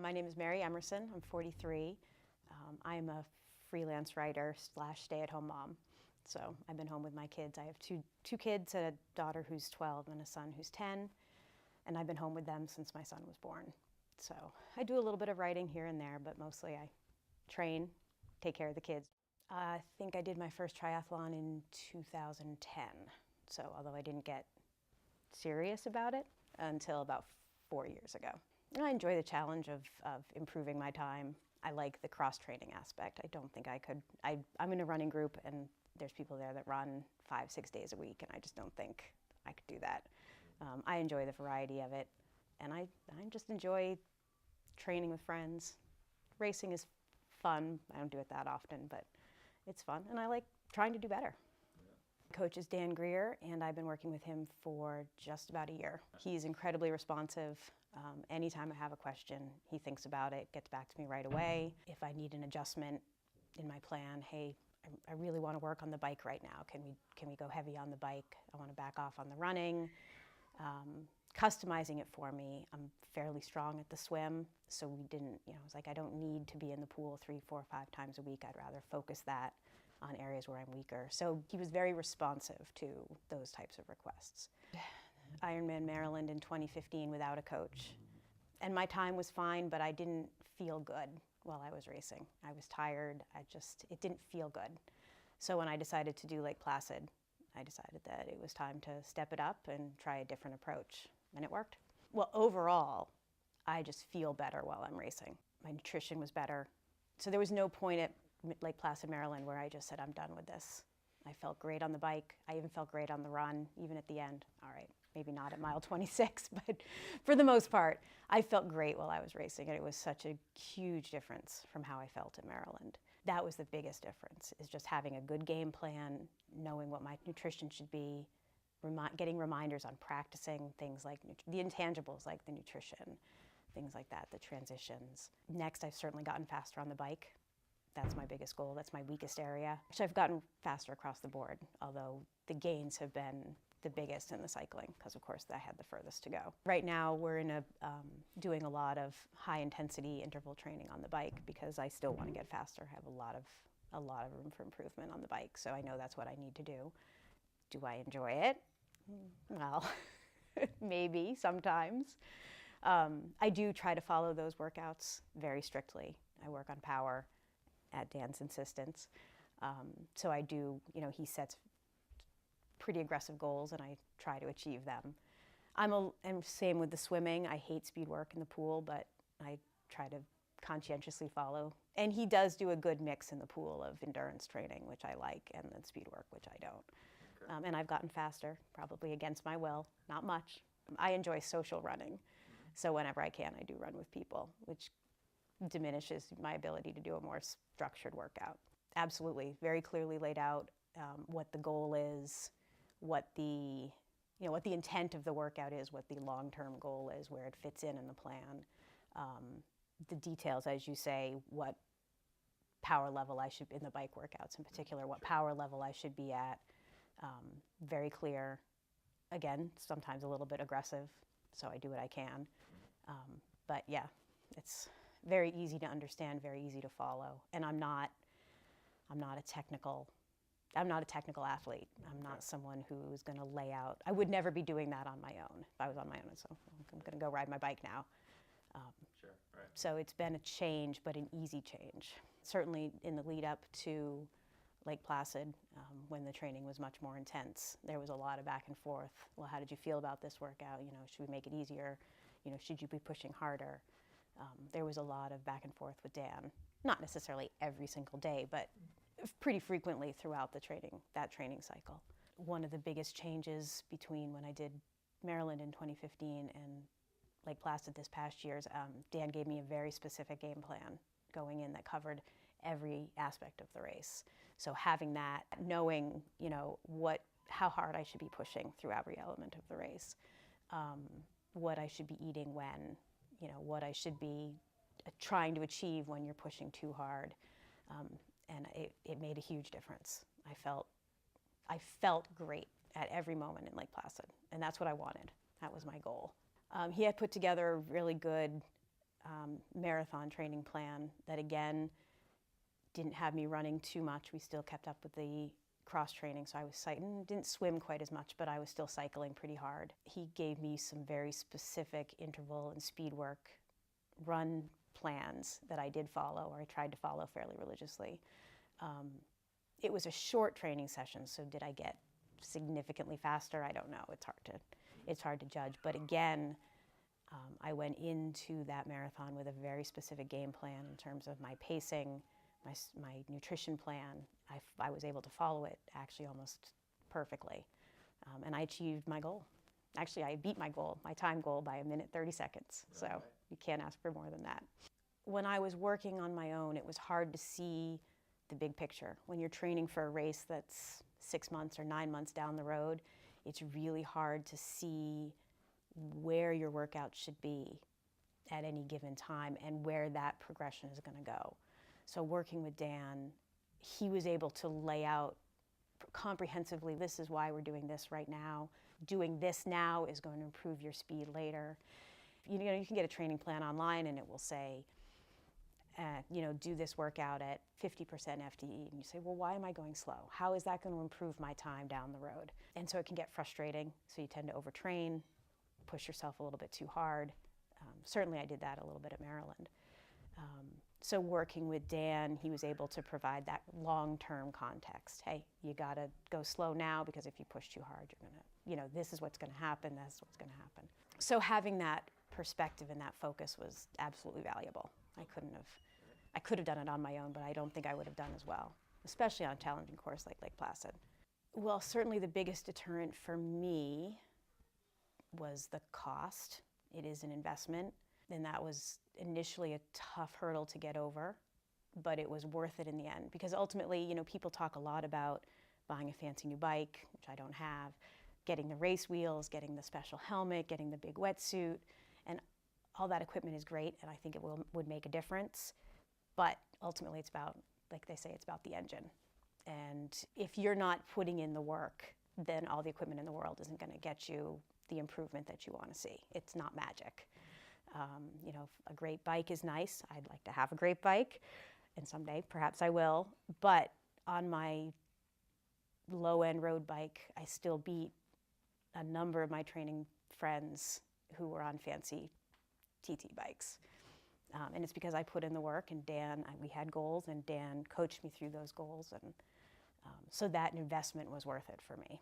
My name is Mary Emerson. I'm 43. I'm a freelance writer / stay-at-home mom. So I've been home with my kids. I have two kids, a daughter who's 12 and a son who's 10. And I've been home with them since my son was born. So I do a little bit of writing here and there, but mostly I train, take care of the kids. I think I did my first triathlon in 2010. So although I didn't get serious about it until about 4 years ago. I enjoy the challenge of improving my time. I like the cross-training aspect. I don't think I could. I'm in a running group, and there's people there that run 5-6 days a week, and I just don't think I could do that. I enjoy the variety of it, and I just enjoy training with friends. Racing is fun. I don't do it that often, but it's fun, and I like trying to do better. Coach is Dan Greer, and I've been working with him for just about a year. He's incredibly responsive. Anytime I have a question, he thinks about it, gets back to me right away. If I need an adjustment in my plan, hey, I really want to work on the bike right now. Can we go heavy on the bike? I want to back off on the running. Customizing it for me. I'm fairly strong at the swim, so we didn't, it's like I don't need to be in the pool 3, 4, 5 times a week. I'd rather focus that on areas where I'm weaker. So he was very responsive to those types of requests. Ironman Maryland in 2015 without a coach. And my time was fine, but I didn't feel good while I was racing. I was tired. It didn't feel good. So when I decided to do Lake Placid, I decided that it was time to step it up and try a different approach. And it worked. Well, overall, I just feel better while I'm racing. My nutrition was better. So there was no point at Lake Placid, Maryland, where I just said, I'm done with this. I felt great on the bike. I even felt great on the run, even at the end. All right, maybe not at mile 26, but for the most part, I felt great while I was racing, and it was such a huge difference from how I felt in Maryland. That was the biggest difference, is just having a good game plan, knowing what my nutrition should be, getting reminders on practicing things like the intangibles, like the nutrition, things like that, the transitions. Next, I've certainly gotten faster on the bike. That's my biggest goal. That's my weakest area. Actually, I've gotten faster across the board, although the gains have been the biggest in the cycling, because of course I had the furthest to go. Right now, we're doing a lot of high-intensity interval training on the bike because I still want to get faster. I have a lot of room for improvement on the bike, so I know that's what I need to do. Do I enjoy it? Well, maybe sometimes. I do try to follow those workouts very strictly. I work on power at Dan's insistence. So I do, he sets pretty aggressive goals and I try to achieve them. And same with the swimming. I hate speed work in the pool, but I try to conscientiously follow. And he does do a good mix in the pool of endurance training, which I like, and then speed work, which I don't. Okay. And I've gotten faster, probably against my will, not much. I enjoy social running. So whenever I can, I do run with people, which diminishes my ability to do a more structured workout. Absolutely, very clearly laid out what the goal is, what the intent of the workout is, what the long-term goal is, where it fits in the plan. The details, as you say, what power level I should be in the bike workouts in particular, what power level I should be at. Very clear. Again, sometimes a little bit aggressive, so I do what I can. But yeah, it's very easy to understand, very easy to follow. And I'm not a technical athlete. I'm not someone who's going to lay out. I would never be doing that on my own if I was on my own. So I'm going to go ride my bike now. Sure, right. So it's been a change, but an easy change. Certainly in the lead up to Lake Placid, when the training was much more intense, there was a lot of back and forth. Well, how did you feel about this workout? Should we make it easier? Should you be pushing harder? There was a lot of back and forth with Dan. Not necessarily every single day, but pretty frequently throughout that training cycle. One of the biggest changes between when I did Maryland in 2015 and Lake Placid this past year is Dan gave me a very specific game plan going in that covered every aspect of the race. So having that, knowing, how hard I should be pushing through every element of the race, what I should be eating when, what I should be trying to achieve when you're pushing too hard. And it made a huge difference. I felt great at every moment in Lake Placid, and that's what I wanted. That was my goal. He had put together a really good marathon training plan that, again, didn't have me running too much. We still kept up with the cross training, so I was cycling. Didn't swim quite as much, but I was still cycling pretty hard. He gave me some very specific interval and speed work run plans that I did follow, or I tried to follow fairly religiously. It was a short training session, so did I get significantly faster? I don't know. It's hard to judge. But again, I went into that marathon with a very specific game plan in terms of my pacing, my nutrition plan. I was able to follow it actually almost perfectly, and I achieved my goal. Actually, I beat my goal, my time goal, by 1:30. So you can't ask for more than that. When I was working on my own, it was hard to see the big picture. When you're training for a race that's 6 months or 9 months down the road, it's really hard to see where your workout should be at any given time and where that progression is going to go. So working with Dan, he was able to lay out comprehensively, this is why we're doing this right now. Doing this now is going to improve your speed later. You know, you can get a training plan online and it will say, do this workout at 50% FTE. And you say, well, why am I going slow? How is that going to improve my time down the road? And so it can get frustrating. So you tend to overtrain, push yourself a little bit too hard. Certainly I did that a little bit at Maryland. So working with Dan, he was able to provide that long-term context. Hey, you got to go slow now, because if you push too hard, you're going to, this is what's going to happen, that's what's going to happen. So having that perspective and that focus was absolutely valuable. I could have done it on my own, but I don't think I would have done as well, especially on a challenging course like Lake Placid. Well, certainly the biggest deterrent for me was the cost. It is an investment, and that was initially a tough hurdle to get over, but it was worth it in the end, because ultimately, people talk a lot about buying a fancy new bike, which I don't have, getting the race wheels, getting the special helmet, getting the big wetsuit, and all that equipment is great, and I think it would make a difference, but ultimately it's about, like they say, it's about the engine. And if you're not putting in the work, then all the equipment in the world isn't going to get you the improvement that you want to see. It's not magic. A great bike is nice. I'd like to have a great bike, and someday perhaps I will. But on my low-end road bike, I still beat a number of my training friends who were on fancy TT bikes. And it's because I put in the work, and we had goals, and Dan coached me through those goals. And so that investment was worth it for me.